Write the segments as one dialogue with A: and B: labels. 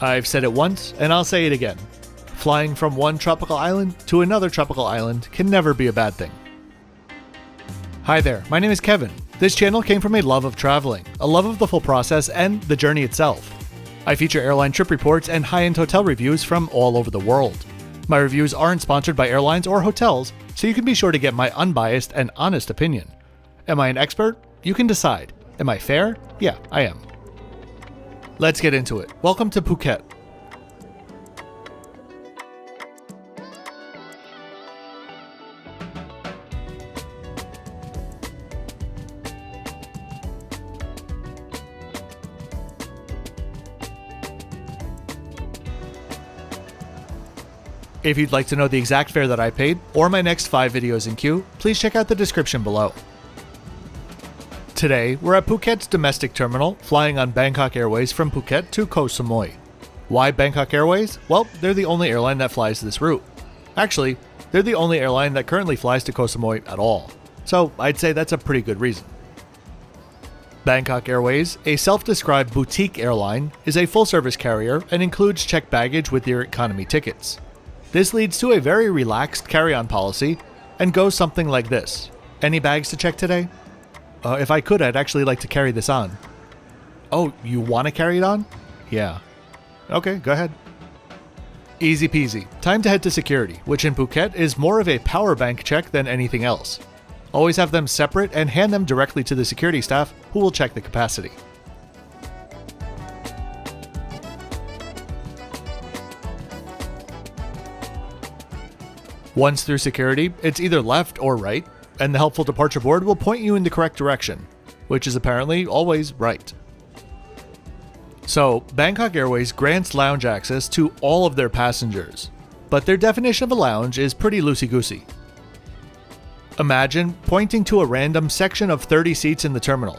A: I've said it once, and I'll say it again. Flying from one tropical island to another tropical island can never be a bad thing. Hi there, my name is Kevin. This channel came from a love of traveling, a love of the full process, and the journey itself. I feature airline trip reports and high-end hotel reviews from all over the world. My reviews aren't sponsored by airlines or hotels, so you can be sure to get my unbiased and honest opinion. Am I an expert? You can decide. Am I fair? Yeah, I am. Let's get into it. Welcome to Phuket. If you'd like to know the exact fare that I paid, or my next 5 videos in queue, please check out the description below. Today, we're at Phuket's domestic terminal, flying on Bangkok Airways from Phuket to Koh Samui. Why Bangkok Airways? Well, they're the only airline that flies this route. Actually, they're the only airline that currently flies to Koh Samui at all. So I'd say that's a pretty good reason. Bangkok Airways, a self-described boutique airline, is a full-service carrier and includes checked baggage with your economy tickets. This leads to a very relaxed carry-on policy and goes something like this. Any bags to check today? If I could, I'd actually like to carry this on. Oh, you want to carry it on? Yeah. Okay, go ahead. Easy peasy. Time to head to security, which in Phuket is more of a power bank check than anything else. Always have them separate and hand them directly to the security staff who will check the capacity. Once through security, it's either left or right, and the helpful departure board will point you in the correct direction, which is apparently always right. So, Bangkok Airways grants lounge access to all of their passengers, but their definition of a lounge is pretty loosey-goosey. Imagine pointing to a random section of 30 seats in the terminal,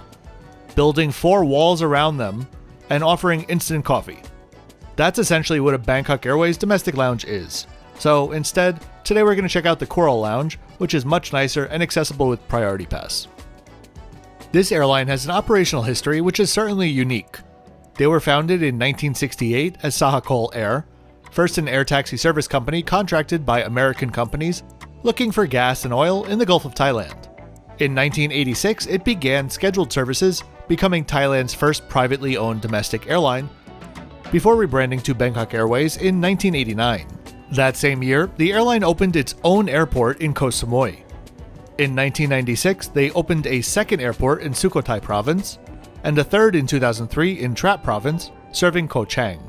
A: building 4 walls around them, and offering instant coffee. That's essentially what a Bangkok Airways domestic lounge is. So instead, today we're going to check out the Coral Lounge, which is much nicer and accessible with Priority Pass. This airline has an operational history which is certainly unique. They were founded in 1968 as Sahakol Air, first an air taxi service company contracted by American companies looking for gas and oil in the Gulf of Thailand. In 1986, it began scheduled services, becoming Thailand's first privately owned domestic airline, before rebranding to Bangkok Airways in 1989. That same year, the airline opened its own airport in Koh Samui. In 1996, they opened a second airport in Sukhothai province, and a third in 2003 in Trat province, serving Koh Chang.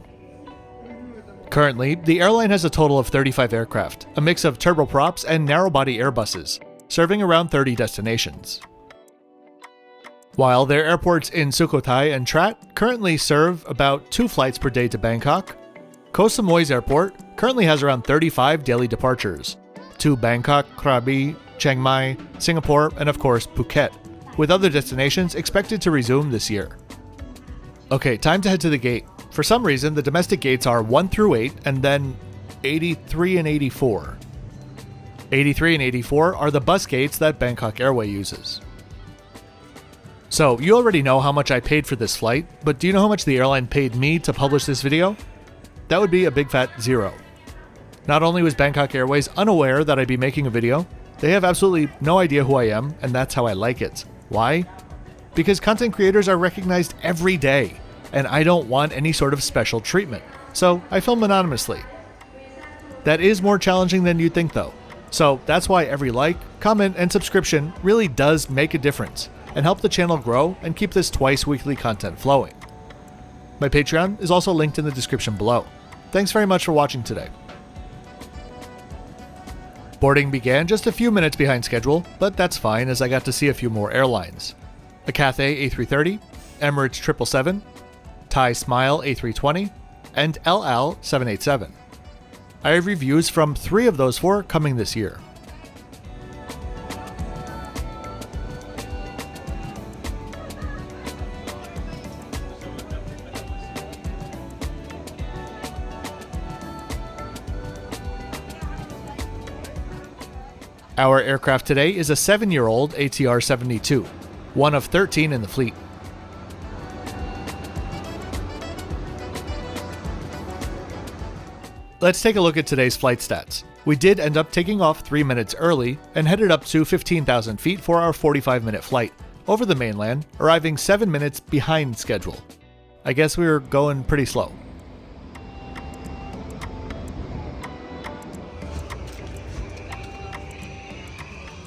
A: Currently, the airline has a total of 35 aircraft, a mix of turboprops and narrow-body Airbuses, serving around 30 destinations. While their airports in Sukhothai and Trat currently serve about 2 flights per day to Bangkok, Koh Samui's airport currently has around 35 daily departures to Bangkok, Krabi, Chiang Mai, Singapore, and of course Phuket, with other destinations expected to resume this year. Okay, time to head to the gate. For some reason, the domestic gates are 1 through 8 and then 83 and 84. 83 and 84 are the bus gates that Bangkok Airways uses. So, you already know how much I paid for this flight, but do you know how much the airline paid me to publish this video? That would be a big fat 0. Not only was Bangkok Airways unaware that I'd be making a video, they have absolutely no idea who I am, and that's how I like it. Why? Because content creators are recognized every day, and I don't want any sort of special treatment, so I film anonymously. That is more challenging than you'd think though, so that's why every like, comment, and subscription really does make a difference, and help the channel grow and keep this twice weekly content flowing. My Patreon is also linked in the description below. Thanks very much for watching today. Boarding began just a few minutes behind schedule, but that's fine as I got to see a few more airlines. A Cathay A330, Emirates 777, Thai Smile A320, and El Al 787. I have reviews from 3 of those 4 coming this year. Our aircraft today is a 7-year-old ATR72, one of 13 in the fleet. Let's take a look at today's flight stats. We did end up taking off 3 minutes early and headed up to 15,000 feet for our 45-minute flight over the mainland, arriving 7 minutes behind schedule. I guess we were going pretty slow.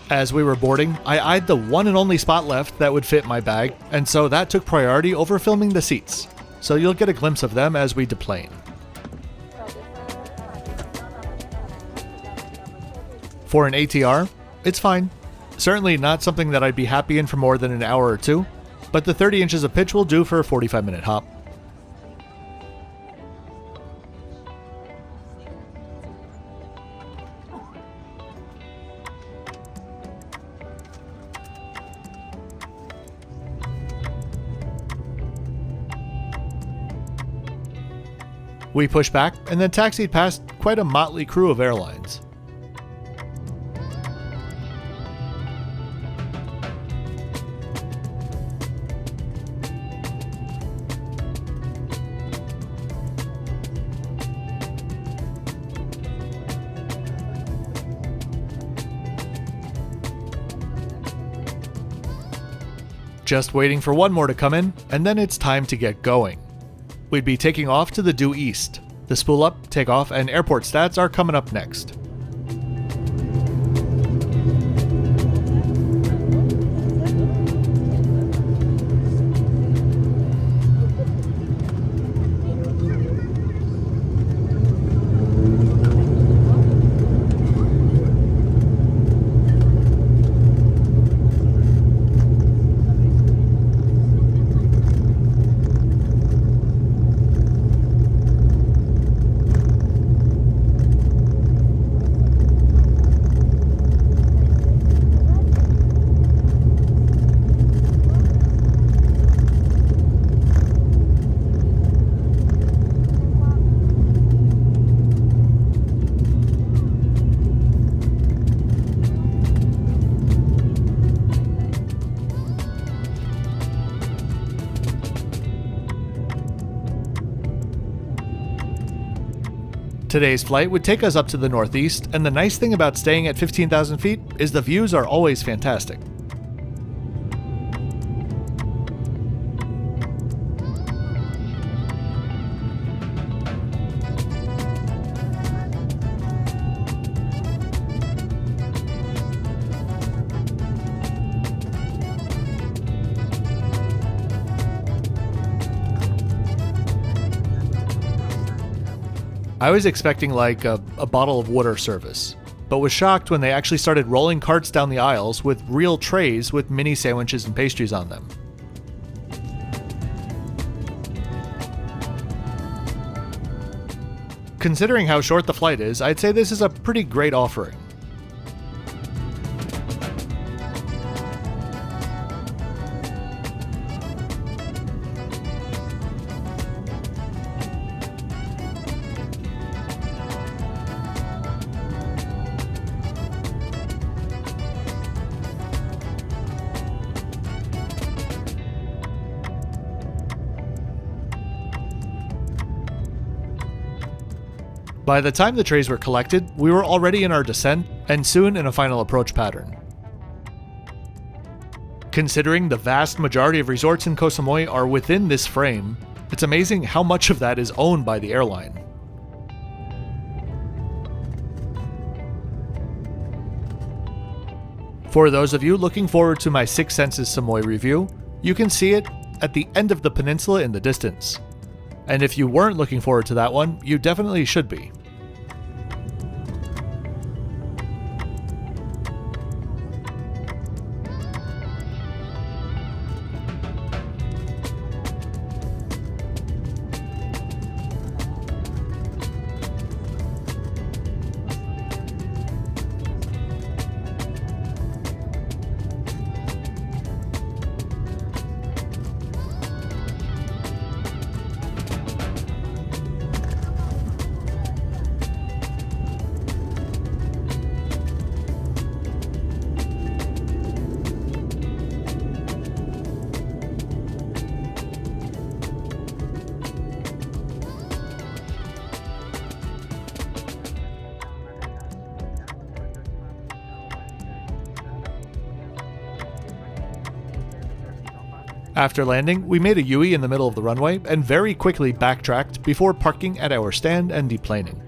A: As we were boarding, I eyed the one and only spot left that would fit my bag, and so that took priority over filming the seats. So you'll get a glimpse of them as we deplane. For an ATR, it's fine. Certainly not something that I'd be happy in for more than an hour or two, but the 30 inches of pitch will do for a 45-minute hop. We pushed back and then taxied past quite a motley crew of airlines. Just waiting for one more to come in, and then it's time to get going. We'd be taking off to the due east. The spool up, takeoff, and airport stats are coming up next. Today's flight would take us up to the northeast, and the nice thing about staying at 15,000 feet is the views are always fantastic. I was expecting like a bottle of water service, but was shocked when they actually started rolling carts down the aisles with real trays with mini sandwiches and pastries on them. Considering how short the flight is, I'd say this is a pretty great offering. By the time the trays were collected, we were already in our descent, and soon in a final approach pattern. Considering the vast majority of resorts in Koh Samui are within this frame, it's amazing how much of that is owned by the airline. For those of you looking forward to my Six Senses Samui review, you can see it at the end of the peninsula in the distance. And if you weren't looking forward to that one, you definitely should be. After landing, we made a U-turn in the middle of the runway and very quickly backtracked before parking at our stand and deplaning.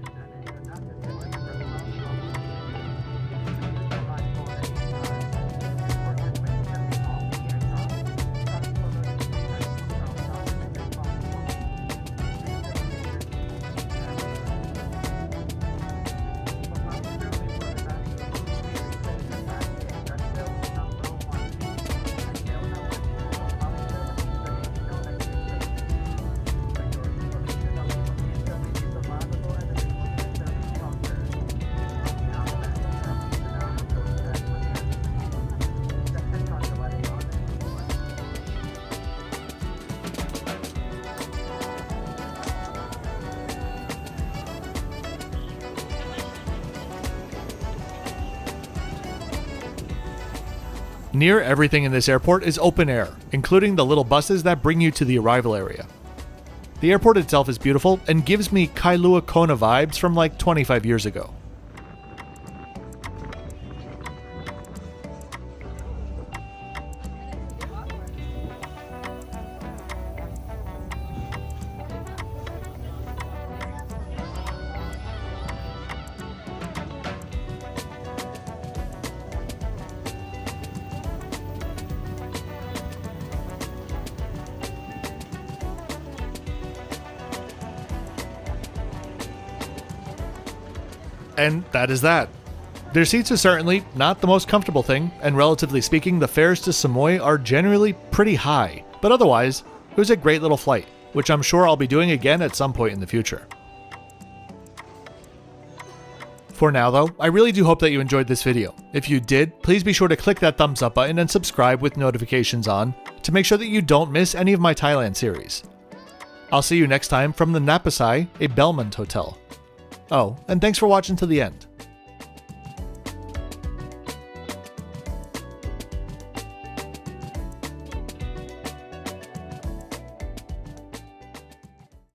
A: Near everything in this airport is open air, including the little buses that bring you to the arrival area. The airport itself is beautiful and gives me Kailua Kona vibes from like 25 years ago. And that is that. Their seats are certainly not the most comfortable thing, and relatively speaking, the fares to Samui are generally pretty high, but otherwise, it was a great little flight, which I'm sure I'll be doing again at some point in the future. For now though, I really do hope that you enjoyed this video. If you did, please be sure to click that thumbs up button and subscribe with notifications on to make sure that you don't miss any of my Thailand series. I'll see you next time from the Napasai, a Belmond hotel. Oh, and thanks for watching to the end.